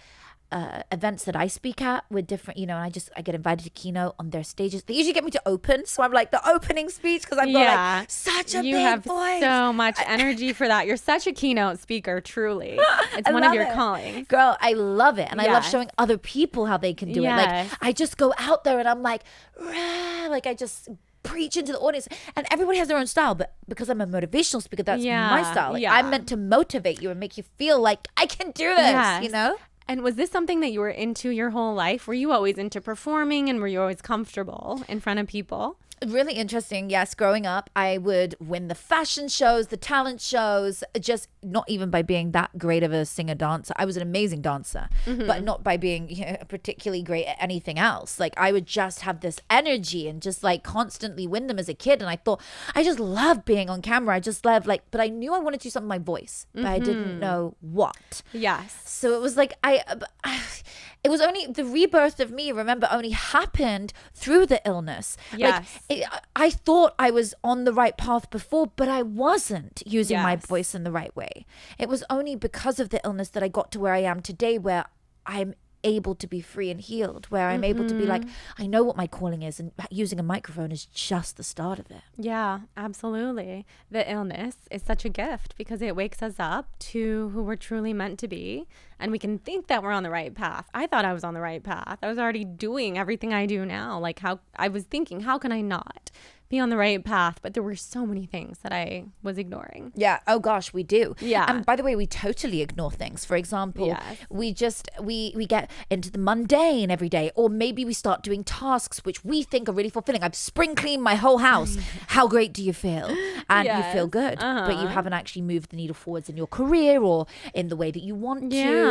events that I speak at with different, you know, and I get invited to keynote on their stages. They usually get me to open, so I'm like the opening speech because I've got like such a big voice. So much energy for that. You're such a keynote speaker, truly. It's one of your callings. Girl, I love it. And I love showing other people how they can do it. Like I just go out there and I'm like, rah, like I just preach into the audience, and everybody has their own style, but because I'm a motivational speaker, that's my style. Like I'm meant to motivate you and make you feel like I can do this, you know? And was this something that you were into your whole life? Were you always into performing, and were you always comfortable in front of people? Really interesting. Yes, growing up, I would win the fashion shows, the talent shows, just not even by being that great of a singer dancer. I was an amazing dancer, but not by being, you know, particularly great at anything else. Like I would just have this energy and just like constantly win them as a kid. And I thought, I just love being on camera. I just love but I knew I wanted to do something with my voice, but I didn't know what. Yes. So it was like, it was only the rebirth of me, remember, only happened through the illness. Yes. Like, I thought I was on the right path before, but I wasn't using my voice in the right way. It was only because of the illness that I got to where I am today, where I'm able to be free and healed, where I'm able to be like, I know what my calling is, and using a microphone is just the start of it. Yeah, absolutely. The illness is such a gift because it wakes us up to who we're truly meant to be, and we can think that we're on the right path. I thought I was on the right path. I was already doing everything I do now. Like how I was thinking, how can I not be on the right path? But there were so many things that I was ignoring. Yeah. Oh gosh, we do. Yeah. And by the way, we totally ignore things. For example, we get into the mundane every day, or maybe we start doing tasks which we think are really fulfilling. I've spring cleaned my whole house. How great do you feel? And you feel good, but you haven't actually moved the needle forwards in your career or in the way that you want to.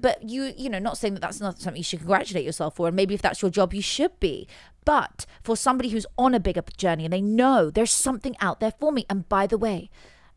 But you know, not saying that that's not something you should congratulate yourself for. And maybe if that's your job, you should be. But for somebody who's on a bigger journey and they know there's something out there for me. And by the way,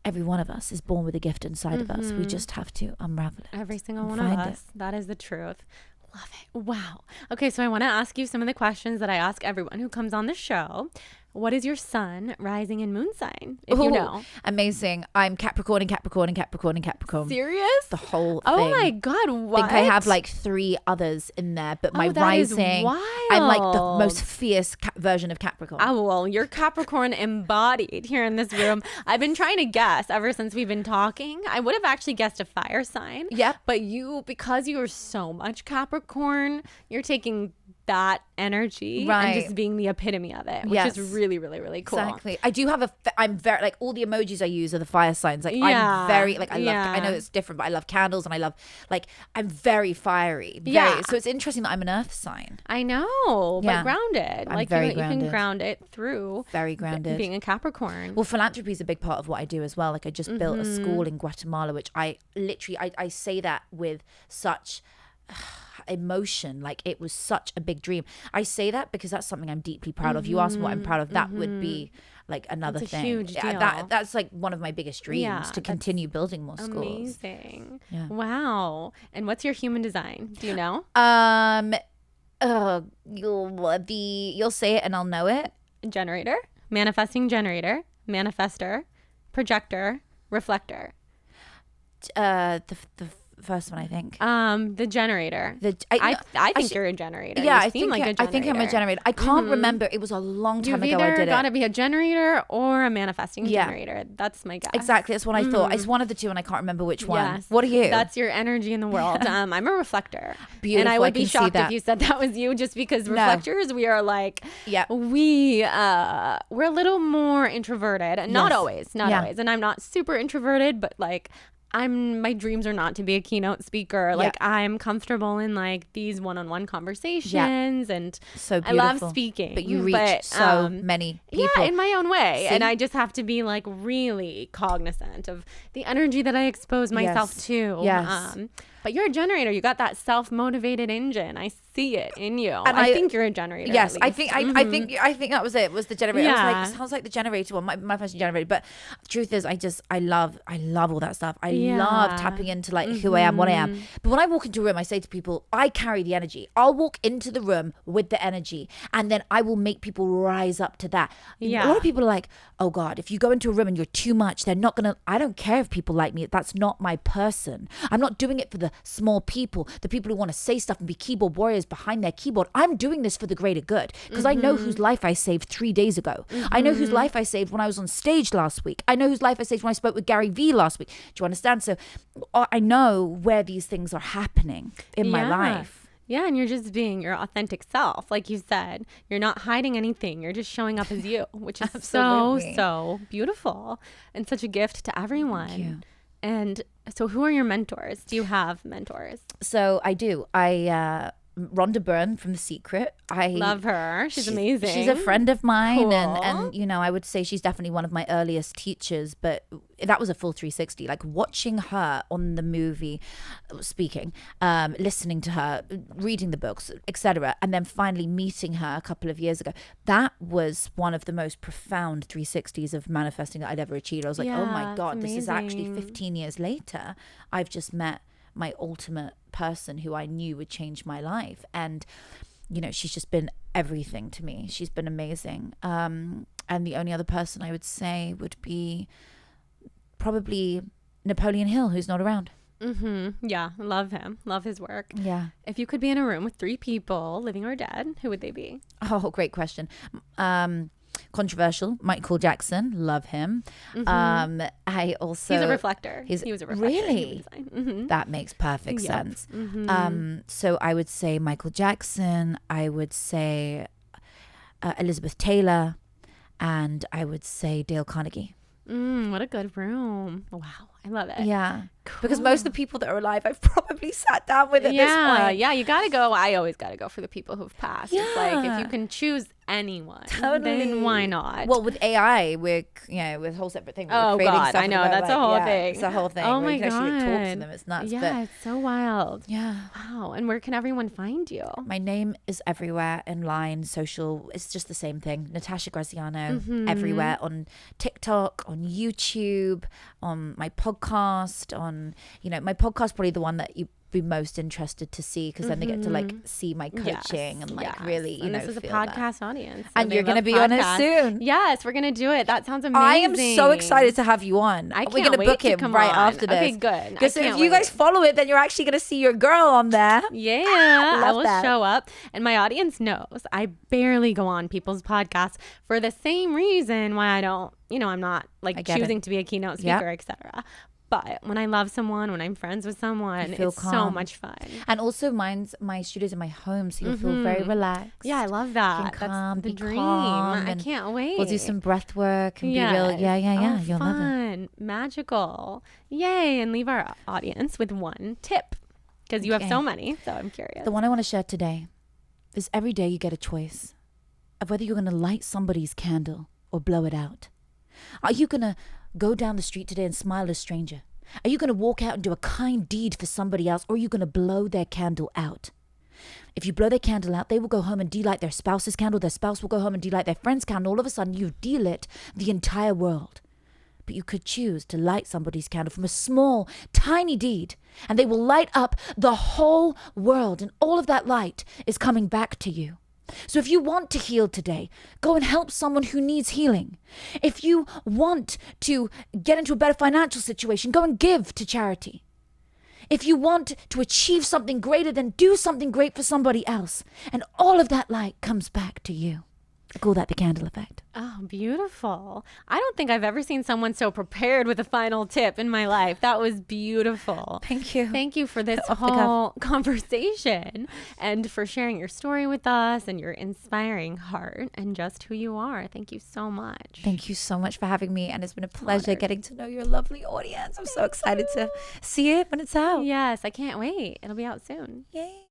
every one of us is born with a gift inside of us. We just have to unravel it. Every single one of us. That is the truth. Love it. Wow. Okay, so I want to ask you some of the questions that I ask everyone who comes on the show. What is your sun, rising, and moon sign, if you know? Amazing. I'm Capricorn and Capricorn and Capricorn and Capricorn. Serious? The whole thing. Oh my God, what? I think I have like 3 others in there, but my that rising, is wild. I'm like the most fierce version of Capricorn. Oh, well, you're Capricorn embodied here in this room. I've been trying to guess ever since we've been talking. I would have actually guessed a fire sign. Yep. But you, because you are so much Capricorn, you're taking that energy and just being the epitome of it, which is really, really, really cool. Exactly. I do have I'm very, like, all the emojis I use are the fire signs. Like, I'm very, like, I know it's different, but I love candles, and I love, like, I'm very fiery. So it's interesting that I'm an earth sign. I know, but grounded. I'm like, very you can ground it through very grounded being a Capricorn. Well, philanthropy is a big part of what I do as well. Like, I just built a school in Guatemala, which I literally, I say that with such emotion. Like, it was such a big dream. I say that because that's something I'm deeply proud of. You ask me what I'm proud of, that would be like another thing. Huge deal. That's like one of my biggest dreams, to continue building more schools. Amazing. Wow. And what's your human design? Do you know? You'll say it and I'll know it. Generator, manifesting generator, manifester, projector, reflector. The first one, I think. The generator. I think you're a generator. Yeah, I think I'm a generator. I can't remember. It was a long time ago. You've either got to be a generator or a manifesting generator. That's my guess. Exactly. That's what I thought. It's one of the two, and I can't remember which one. Yes. What are you? That's your energy in the world. I'm a reflector. Beautiful. And I would be shocked if you said that was you, just because reflectors, we are like, we're a little more introverted, and not always. And I'm not super introverted, but like, my dreams are not to be a keynote speaker. Like, I'm comfortable in like these one-on-one conversations, and so beautiful. I love speaking. But you reach so many people. Yeah, in my own way. And I just have to be like really cognizant of the energy that I expose myself to. Yes. But you're a generator. You got that self-motivated engine. I see it in you. And I think you're a generator. Yes, I think that was it. Was the generator? Yeah. I was like, sounds like the generator one. My person generated. But the truth is, I love all that stuff. I love tapping into like who I am, what I am. But when I walk into a room, I say to people, I carry the energy. I'll walk into the room with the energy, and then I will make people rise up to that. Yeah. A lot of people are like, oh God, if you go into a room and you're too much, they're not gonna. I don't care if people like me. That's not my person. I'm not doing it for the small people, the people who want to say stuff and be keyboard warriors behind their keyboard. I'm doing this for the greater good, because I know whose life I saved 3 days ago. I know whose life I saved when I was on stage last week. I know whose life I saved when I spoke with Gary Vee last week. Do you understand? So I know where these things are happening in my life. Yeah, and you're just being your authentic self. Like you said, you're not hiding anything. You're just showing up as you, which is so beautiful and such a gift to everyone. Thank you. And so who are your mentors? Do you have mentors? So I do. Rhonda Byrne from The Secret. I love her. She's amazing. She's a friend of mine. Cool. And you know, I would say she's definitely one of my earliest teachers, but that was a full 360. Like, watching her on the movie, speaking, listening to her, reading the books, etc., and then finally meeting her a couple of years ago. That was one of the most profound 360s of manifesting that I'd ever achieved. I was like, oh my God, this is actually 15 years later. I've just met my ultimate person who I knew would change my life. And, you know, she's just been everything to me. She's been amazing. And the only other person I would say would be probably Napoleon Hill, who's not around. Yeah, love him. Love his work. Yeah. If you could be in a room with 3 people, living or dead, who would they be? Oh, great question. Controversial. Michael Jackson, love him. I also, he's a reflector. He was a reflector. Really? That makes perfect sense. So I would say Michael Jackson. I would say Elizabeth Taylor, and I would say Dale Carnegie. What a good room. Wow, I love it. Yeah. Cool. Because most of the people that are alive, I've probably sat down with at this point. Yeah, you gotta go. I always gotta go for the people who've passed. It's like, if you can choose anyone, then why not? Well, with AI, we're, you know, with a whole separate thing. Oh God, I know, that's a whole thing. It's a whole thing. Oh my God, actually talk to them. It's nuts. Yeah, it's so wild. Yeah. Wow. And where can everyone find you? My name is everywhere, online, social. It's just the same thing. Natasha Graziano, everywhere, on TikTok, on YouTube, on my podcast, on, you know, my podcast, probably the one that you be most interested to see, because then they get to like see my coaching and like really, you know, this is a podcast audience, and you're going to be on it soon. Yes, we're going to do it. That sounds amazing. I am so excited to have you on. We're going to book it right after this. Okay, good. Because if you guys follow it, then you're actually going to see your girl on there. Yeah, I will show up, and my audience knows I barely go on people's podcasts for the same reason why I don't, you know, I'm not like choosing to be a keynote speaker, etc. But when I love someone, when I'm friends with someone, feel it's so calm. much fun. And also my studio's in my home, so you'll feel very relaxed. Yeah, I love that. You can calm, That's the be dream. calm, I and can't wait. We'll do some breath work and Yes. be real. Yeah. Oh, You'll love it. fun. Magical. Yay. And leave our audience with one tip, because you have so many. So I'm curious. The one I want to share today is every day you get a choice of whether you're going to light somebody's candle or blow it out. Are you going to go down the street today and smile at a stranger? Are you going to walk out and do a kind deed for somebody else, or are you going to blow their candle out? If you blow their candle out, they will go home and delight their spouse's candle. Their spouse will go home and delight their friend's candle. All of a sudden, you've delit the entire world. But you could choose to light somebody's candle from a small, tiny deed, and they will light up the whole world, and all of that light is coming back to you. So if you want to heal today, go and help someone who needs healing. If you want to get into a better financial situation, go and give to charity. If you want to achieve something greater, then do something great for somebody else. And all of that light comes back to you. I call that the candle effect. Oh, beautiful. I don't think I've ever seen someone so prepared with a final tip in my life. That was beautiful. Thank you. Thank you for this whole conversation and for sharing your story with us and your inspiring heart and just who you are. Thank you so much. Thank you so much for having me. And it's been a pleasure getting to know your lovely audience. I'm so excited to see it when it's out. Yes, I can't wait. It'll be out soon. Yay.